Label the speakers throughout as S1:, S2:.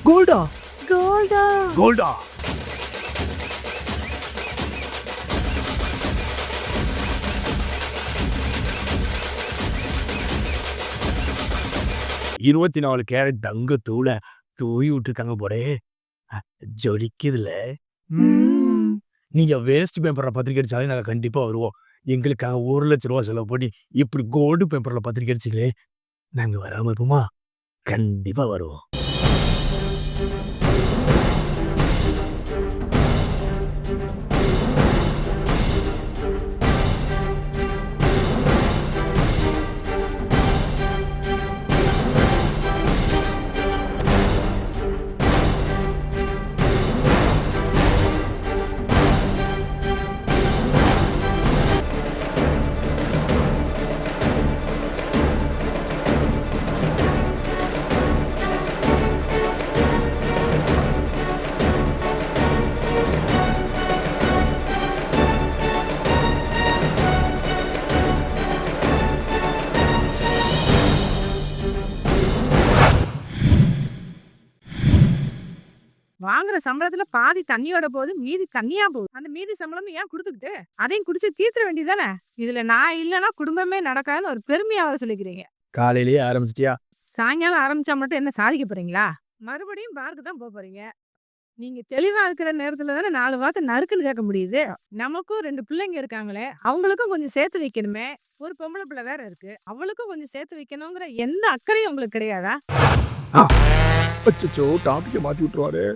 S1: கோல்டா
S2: கோல்டா
S1: கோல்டா 24 கேரட் தங்க தூள தூவி விட்டுருக்காங்க போலே. ஜொலிக்குதுல. நீங்க வேஸ்ட் பேப்பர்ல பத்திரிக்கை அடிச்சாலே நாங்க கண்டிப்பா வருவோம். எங்களுக்காக 1,00,000 ரூபா செலவு பண்ணி இப்படி கோல்டு பேப்பர்ல பத்திரிக்கை அடிச்சிங்களே, நாங்க வராம இருப்போமா? கண்டிப்பா வருவோம்.
S2: வாங்குற சம்பளத்துல பாதி தண்ணியோட போகுது, மீதி கண்ணியா போகுது. அந்த மீதி சம்பளம் ஏன் குடுத்துக்கிட்டு அதையும் குடிச்சு தீர்த்துற வேண்டியதானே. இதுல நான் இல்லைன்னா குடும்பமே நடக்காதுன்னு ஒரு பெருமையா வர சொல்லிக்கிறீங்க.
S1: காலையிலேயே ஆரம்பிச்சிட்டியா?
S2: சாயங்காலம் ஆரம்பிச்சா மட்டும் என்ன சாதிக்க போறீங்களா? மறுபடியும் பார்க்கு தான் போறீங்க. நீங்க தெளிவா இருக்கிற நேரத்துல தானே 4 வார்த்தை நறுக்குன்னு கேட்க முடியுது. நமக்கும் 2 பிள்ளைங்க இருக்காங்களே, அவங்களுக்கும் கொஞ்சம் சேர்த்து வைக்கணுமே. ஒரு பொம்பளை பிள்ளை வேற இருக்கு, அவளுக்கும் கொஞ்சம் சேர்த்து வைக்கணுங்கிற எந்த அக்கறையும் உங்களுக்கு கிடையாதா?
S1: அச்சோ, டாபிக்க மாத்தி விட்டுருவாரு.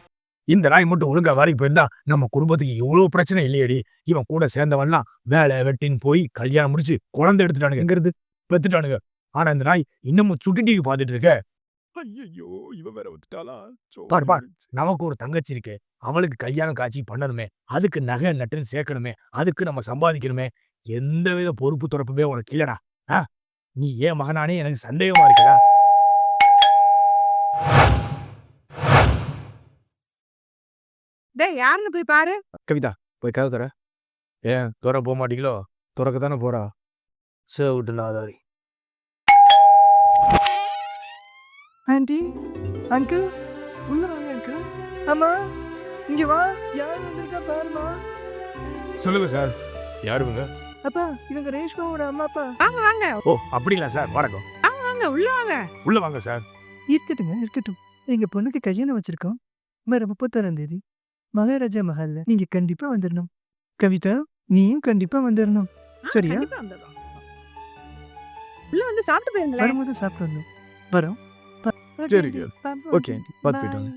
S1: இந்த நாய் மட்டும் ஒழுங்கா வேலைக்கு போயிருந்தா நம்ம குடும்பத்துக்கு இவ்வளவு பிரச்சனை இல்லையடி. இவன் கூட சேர்ந்தவன்லாம் வேலை வெட்டின்னு போய் கல்யாணம் முடிச்சு குழந்தை எடுத்துட்டானுங்கிறது பெத்துட்டானுங்க. ஆனா இந்த நாய் இன்னமும் சுட்டி டிவி பார்த்துட்டு இருக்க. ஐயோ, இவன் வேற வந்துட்டாளா? பார் பார், நமக்கு ஒரு தங்கச்சி இருக்கு, அவளுக்கு கல்யாணம் காட்சி பண்ணணுமே, அதுக்கு நகை நட்டுன்னு சேர்க்கணுமே, அதுக்கு நம்ம சம்பாதிக்கணுமே. எந்தவித பொறுப்பு துறப்புமே உனக்கு இல்லடா. நீ ஏன் மகனானே எனக்கு சந்தேகமா இருக்கா?
S2: டேய், யாருன்னு போய் பாரு.
S1: கவிதா, போய் கதவு தர. ஏன் துற போக மாட்டீங்களோ? துறக்க தானே போறா. சேவிட்டுலாதாரி.
S3: ஆண்டி, அங்கிள், உள்ள வாங்க அங்கிள். அம்மா, இங்க வா, யார் வந்திருக்கா பாருமா.
S1: சொல்லுங்க சார், யாருங்க?
S3: அப்பா, இவங்க ரேஷ்மாவோட அம்மா அப்பா.
S2: வாங்க வாங்க
S1: ஓ, அப்படிங்களா சார், வணக்கம்.
S2: வாங்க, உள்ள வாங்க.
S1: உள்ள வாங்க சார்.
S3: இருக்கட்டுங்க, இருக்கட்டும். எங்க பொண்ணுக்கு கல்யாணம் வச்சிருக்கோம். வர 31ஆம் தேதி மகாராஜா மஹால்ல. நீங்க கண்டிப்பா வந்துடணும். கவிதா, நீயும் கண்டிப்பா வந்துடணும். சரியா?
S2: கண்டிப்பா வந்துடுறோம். உள்ள வந்து சாப்பிட்டு போயிருங்களேன்.
S3: வரும்போது சாப்பிட்டு வரணும். வரோம்.
S1: சரிங்க. ஓகே ஆண்டி, பார்த்து போயிட்டு வாங்க.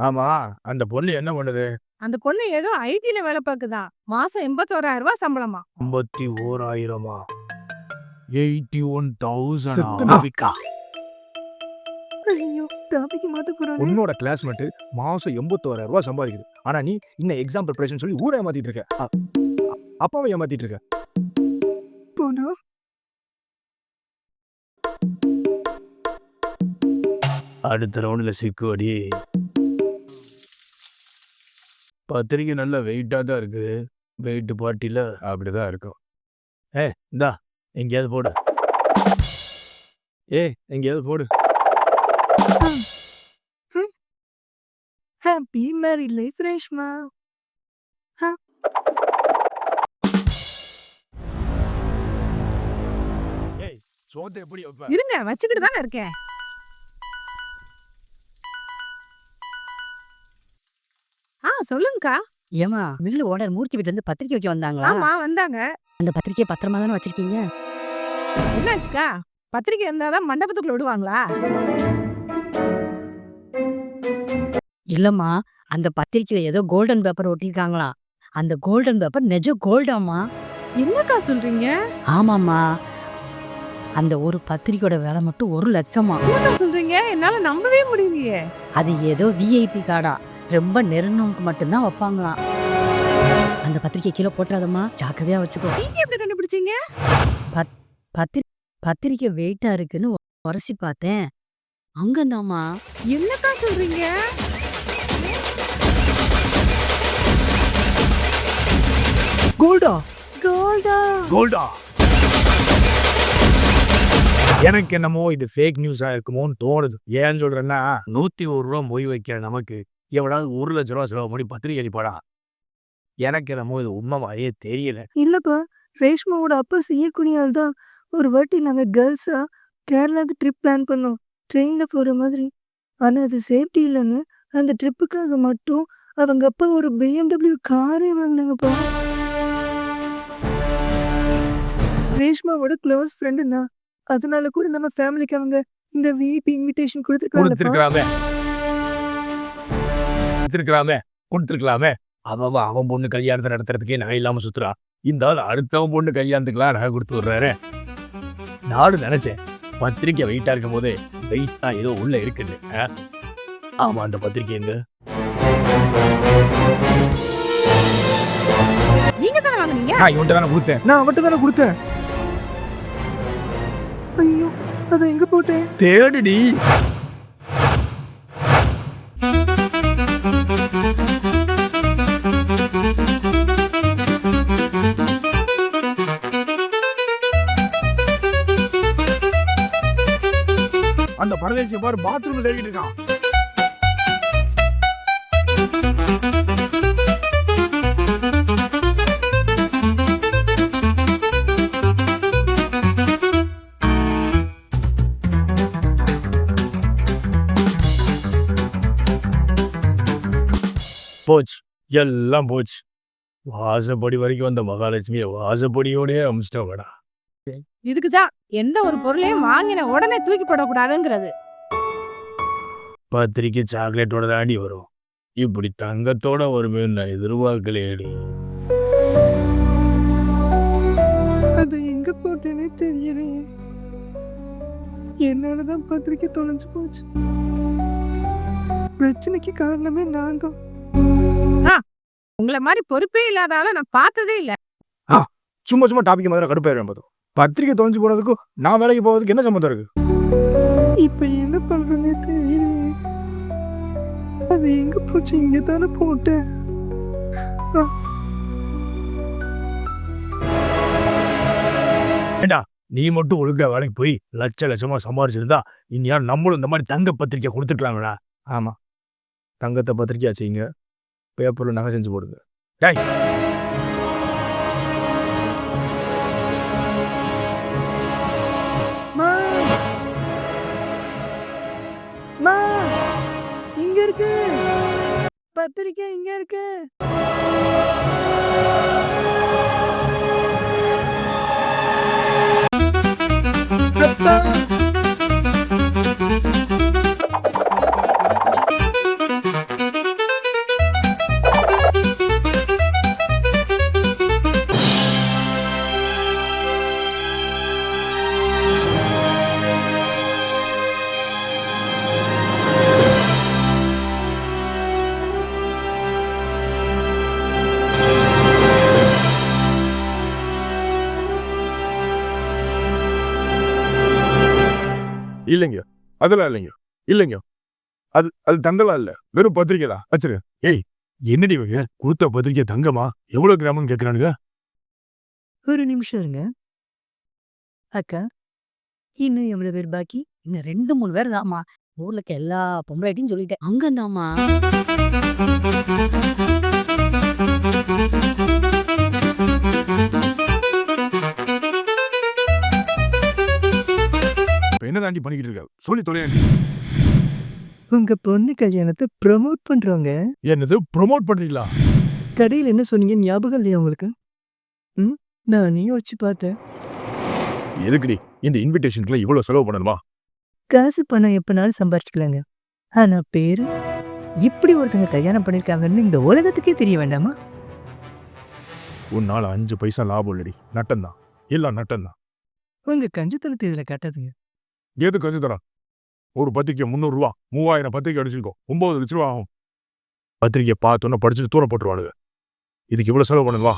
S1: ஆமா, அந்த பொண்ணு என்ன பண்ணுது?
S2: அந்த பொண்ணு ஏதோ ஐடில வேலை பார்க்குதான். மாசம் 81,000 ரூபாய் சம்பளமா.
S1: 51,000 81,000.
S3: செத்து ஐயோ, டாபிக் மாத்த போறானே.
S1: உன்னோட கிளாஸ்மேட் மாசம் 81,000 ரூபாய் சம்பாதிக்குது. ஆனா நீ இன்னும் எக்ஸாம் ப்ரிப்பரேஷன் சொல்லி ஊரை ஏமாத்திட்டு இருக்க. அப்பாவை ஏமாத்திட்டு இருக்க.
S3: போனா
S1: அடுத்த ரவுண்ட்ல சிக்குவடி. பத்திரிக்கை நல்ல வெயிட்டா தான் இருக்கு. வெயிட் பார்ட்டில அப்படிதான் இருக்கும். இந்தா எங்கேயாவது போடு. எங்கேயாவது போடு.
S3: Happy married life Reshma.
S1: சோத்தை எப்படி வைப்ப?
S2: இருங்க, வச்சுக்கிட்டு தானே இருக்கேன். சொல்லுங்கக்கா.
S4: ஏமா மில்லு ஓனர் மூர்த்தி வீட்டுல இருந்து பத்திரிக்கை வைக்க வந்தாங்களா?
S2: ஆமா, வந்தாங்க.
S4: அந்த பத்திரிக்கையை பத்திரமா தானே வச்சிருக்கீங்க?
S2: என்னாச்சுக்கா? பத்திரிக்கை இருந்தாதான் மண்டபத்துக்குள்ள விடுவாங்களா?
S4: இல்லம்மா, அந்த பத்திரிக்கையில ஏதோ கோல்டன் பேப்பர் ஒட்டிருக்காங்களாம். அந்த கோல்டன் பேப்பர் நிஜம் கோல்டாமா?
S2: என்னக்கா சொல்றீங்க?
S4: ஆமாம்மா, அந்த ஒரு பத்திரிக்கையோட விலை மட்டும் 1,00,000.
S2: என்னக்கா சொல்றீங்க? என்னால நம்பவே முடியலையே.
S4: அது ஏதோ விஐபி கார்டா, ரொம்ப நெருங்கினவங்க மட்டும்தான் வைப்பாங்களாம். அந்த பத்திரிக்கை கீழே போட்டுறாதம்மா, ஜாக்கிரதையா வச்சுக்கோ.
S2: நீங்க எப்படி கண்டுபிடிச்சீங்க?
S4: பத்திரிக்கை வெயிட்டா இருக்குன்னு உரசி பார்த்தேன். அங்கந்தாம்மா.
S2: என்னக்கா சொல்றீங்க?
S3: கோல்டா
S2: கோல்டா
S1: கோல்டா எனக்கு என்னமோ இது ஃபேக் நியூஸா இருக்குமோன்னு தோணுது. ஏன்னு சொல்றேன்னா 101 ரூபா மொய் வைக்கிற நமக்கு எவனாவது 1 லட்ச ரூபா செலவு பண்ணி பத்திரிக்கை அடிப்பாடா? எனக்கு என்னமோ இது உண்மை மாதிரியே தெரியல.
S3: இல்லப்பா, ரேஷ்மாவோட அப்பா செய்யக்கூடியால் தான் ஒரு வாட்டி நாங்க கேர்ள்ஸா கேரளாவுக்கு ட்ரிப் பிளான் பண்ணோம், ட்ரெயின்ல போற மாதிரி. ஆனா அது சேஃப்டி இல்லைன்னு அந்த ட்ரிப்புக்காக மட்டும் அவங்க அப்பா ஒரு BMW காரே வாங்கினாங்கப்பா. ரேஷ்மாவோட க்ளோஸ் ஃப்ரெண்டு நான். அதனால கூட நம்ம ஃபேமிலிக்கு அவங்க இந்த விஐபி இன்விடேஷன் கொடுத்துருக்காங்க.
S1: கொடுத்துருக்கலாமே. அவன் பொண்ணு கல்யாணத்தை நடத்துறதுக்கே நகை இல்லாம சுத்துறா. இந்த ஆள் அடுத்தவன் பொண்ணு கல்யாணத்துக்குலாம் நகை கொடுத்து விடுறாரு. நானும் நினைச்சேன் பத்திரிக்கை வெயிட்டா இருக்கும் போதே வெயிட்டா ஏதோ உள்ள இருக்குன்னு. ஆமா, அந்த பத்திரிக்கை எங்க?
S2: நீங்க தானே வாங்குனீங்க?
S1: நான் இவன்ட்ட தானே கொடுத்தேன்.
S3: நான் அவட்ட தானே கொடுத்தேன். ஐயோ, அதை எங்க போட்டேன்?
S1: தேடுடி. அந்த பரதேசியை பாரு, பாத்ரூம்ல தேடிட்டு இருக்கான். போச்சு, எல்லாம் போச்சு. வாசப்படி வரைக்கும் வந்த மகாலட்சுமியை வாசப்படியோடே அமிச்சிட்டோம்டா.
S2: இதுக்குதான் எந்த ஒரு பொருளையும் வாங்கின உடனே தூக்கி போடக்கூடாதுங்கிறது.
S1: பத்திரிக்கை சாக்லேட்டோட தாண்டி வரும், இப்படி தங்கத்தோட வருமே நான் எதிர்பார்க்கலையேடி.
S3: அது எங்க போட்டேனே தெரியலையே. என்னாலதான் பத்திரிக்கை தொலைஞ்சு போச்சு. பிரச்சனைக்கு காரணமே நான் தான்.
S2: உங்களை மாதிரி பொறுப்பே இல்லாத ஆளை நான் பார்த்ததே இல்ல.
S1: சும்மா டாபிக் மாதிரி கடுப்பாயிரும். போதும், பத்திரிக்கை தொலைஞ்சு போனதுக்கும் நான் வேலைக்கு போவதுக்கு என்ன சம்மந்தம் இருக்கு?
S3: இப்ப என்ன பண்றேனே தெரியலையே. அது எங்க போச்சு? இங்க தானே போட்டேன்.
S1: ஏண்டா, நீ மட்டும் ஒழுங்கா வேலைக்கு போய் லட்சமா சம்பாரிச்சிருந்தா இனியா நம்மளும் இந்த மாதிரி தங்க பத்திரிக்கை கொடுத்துக்கலாம்டா. ஆமா, தங்கத்தை பத்திரிக்கையா செய்யுங்க, பேப்பர்ல நகை செஞ்சு போடுங்க. டேய்,
S3: இங்க இருக்கு பத்திரிக்கை, இங்க இருக்கு. அப்பா,
S1: இல்லைங்க, அதெல்லாம் இல்லைங்க. அது தங்கலாம் இல்ல, வெறும் பத்திரிக்கை தான். வச்சிரு. ஏய், என்னடி இவங்க கொடுத்த பத்திரிக்கை தங்கமா? எவ்வளவு கிராமம் கேட்கிறானுங்க?
S3: ஒரு நிமிஷம் இருங்க அக்கா. இன்னும் எவ்வளவு பேர் பாக்கி?
S4: இன்னும் 2-3 பேர் தான்மா. ஊர்ல இருக்க எல்லா பொம்பளைட்டையும் சொல்லிட்டேன். அங்க தாம்மா.
S1: என்ன தாண்டி பண்ணிக்கிட்டு இருக்க? சொல்லி தொலைங்க.
S3: உங்க பொண்ணு கல்யாணத்தை ப்ரமோட் பண்றவங்க.
S1: என்னது ப்ரோமோட் பண்றீங்களா?
S3: கடையில் என்ன சொன்னீங்க ஞாபகம் இல்லையா உங்களுக்கு? நான் யோசிச்சு பார்த்தேன்.
S1: எதுக்குடி இந்த இன்விடேஷனுக்குலாம் இவ்வளவு செலவு பண்ணணுமா?
S3: காசு பணம் எப்பனாலும் சம்பாரிச்சுக்கலாங்க. ஆனா பேரு இப்படி ஒருத்தங்க கல்யாணம் பண்ணிருக்காங்கன்னு இந்த உலகத்துக்கே தெரிய வேண்டாமா?
S1: உன்னால 5 பைசா லாபம் இல்லடி, நட்டம்தான், எல்லாம் நட்டம்தான்.
S3: உங்க கஞ்சத்தனத்தை இதுல காட்டாதுங்க.
S1: எது கஞ்சி தரான்? ஒரு பத்திரிக்கை 300 ரூபா, 3000 பத்திரிக்கை அடிச்சிருக்கோம், 9 லட்ச ரூபா ஆகும். பத்திரிக்கை பார்த்தோன்னா படிச்சுட்டு தூர போட்டுருவானுங்க. இதுக்கு இவ்வளவு செலவு பண்ணுவா?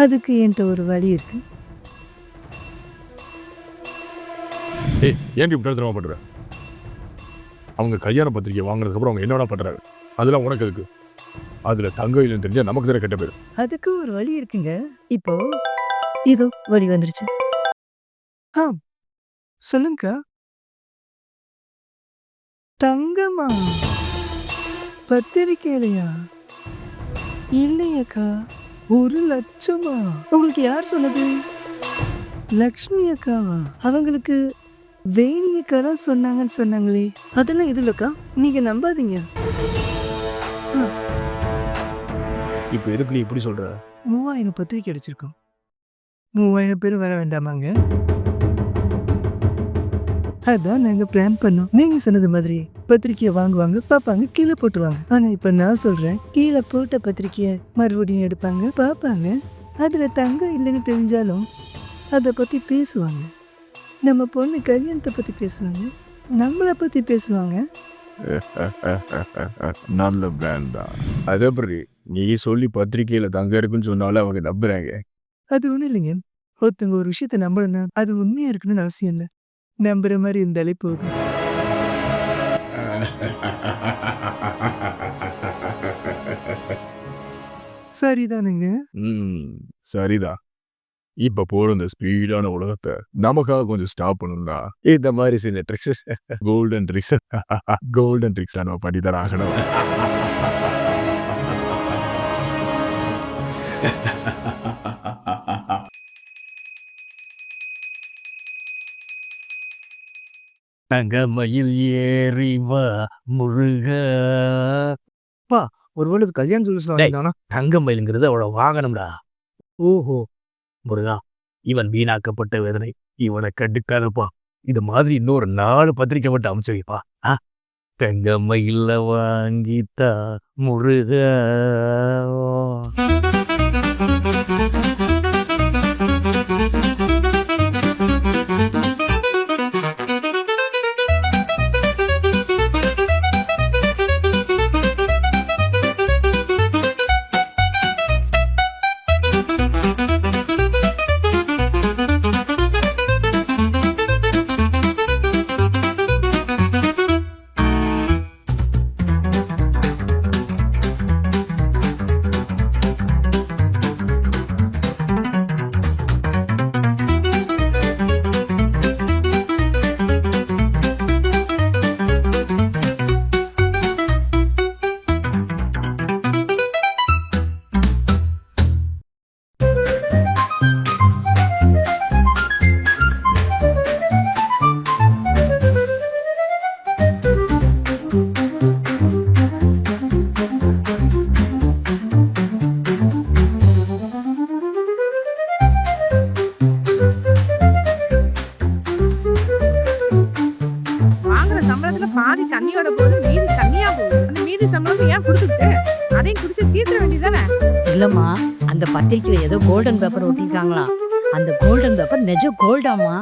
S3: அதுக்கு என்கிட்ட ஒரு வழி இருக்கு.
S1: ஏய், ஏன் இப்படி தெரியுமா பண்ற? அவங்க கல்யாண பத்திரிக்கை வாங்கினதுக்கு அப்புறம் அவங்க என்னென்ன பண்றாங்க, அதெல்லாம் உனக்கு இருக்கு. அதுல தங்கம் இல்லைன்னு தெரிஞ்சா நமக்கு தானே கெட்ட பேரு.
S3: அதுக்கு ஒரு வழி இருக்குங்க. இப்போ இதோ வழி வந்துருச்சு. ஆ சொல்லுங்கக்கா. தங்கமா? பத்திரிக்கையிலையா? இல்லையேக்கா. 1,00,000-மா? உங்களுக்கு யார் சொன்னது? லக்ஷ்மி அக்காவா? அவங்களுக்கு வேணி அக்கா தான் சொன்னாங்கன்னு சொன்னாங்களே. அதெல்லாம் எதுவும் இல்லக்கா, நீங்க நம்பாதீங்க.
S1: இப்போ எதுக்கு நீ இப்படி சொல்ற?
S3: 3000 பத்திரிக்கை அடிச்சிருக்கோம். 3000 பேர் வர வேண்டாமாங்க? அதான் நாங்க பிளான் பண்ணோம். நீங்க சொன்னது மாதிரி பத்திரிக்கையை வாங்குவாங்க, பார்ப்பாங்க, கீழே போட்டுருவாங்க. ஆனா இப்ப நான் சொல்றேன், கீழே போட்ட பத்திரிக்கையை மறுபடியும் எடுப்பாங்க, பார்ப்பாங்க. அதுல தங்கம் இல்லைன்னு தெரிஞ்சாலும் அதை பத்தி பேசுவாங்க. நம்ம பொண்ணு கல்யாணத்தை பத்தி பேசுவாங்க, நம்மளை பத்தி பேசுவாங்க.
S1: நல்ல பிளான் தான். அதே எப்படி நீ சொல்லி பத்திரிக்கையில தங்க இருக்குன்னு சொன்னாலும் அவங்க நம்புறாங்க.
S3: அது ஒண்ணும் இல்லைங்க. ஒருத்தவங்க ஒரு விஷயத்த நம்பணும்னா அது உண்மையா இருக்கணும்னு அவசியம் இல்லை. நம்புற மாதிரி இருந்தாலே போதும். சரிதானுங்க.
S1: சரிதான். இப்ப போற இந்த ஸ்பீடான உலகத்தை நமக்காக கொஞ்சம் ஸ்டாப் பண்ணணும்னா இந்த மாதிரி சில tricks, golden tricks golden tricks நம்ம பண்ணித்தர ஆகணும். தங்கமயில் ஏறி வா முருக.
S3: ஒருவேளை கல்யாணம் சொல்லி
S1: தங்கமயிலுங்கிறது அவளோட வாகனம்டா. ஓஹோ முருகா, இவன் வீணாக்கப்பட்ட வேதனை இவனை கண்டுக்காதப்பா. இது மாதிரி இன்னொரு 4 பத்திரிக்கை மட்டும் அமைச்சு வைப்பா. தங்கமயில வாங்கித்தா முருக.
S2: வாங்குற சம்பளத்துல பாதி தண்ணியோட போகுது, மீதி தண்ணியா போகுது. அந்த மீதி சம்பளம் ஏன் கொடுத்துட்டு அதையும் குடிச்சு தீர்த்த வேண்டியதானே?
S4: இல்லம்மா, அந்த பத்திரிக்கையில ஏதோ கோல்டன் பேப்பர் ஒட்டிருக்காங்களாம். அந்த கோல்டன் பேப்பர் நிஜ கோல்டாமா?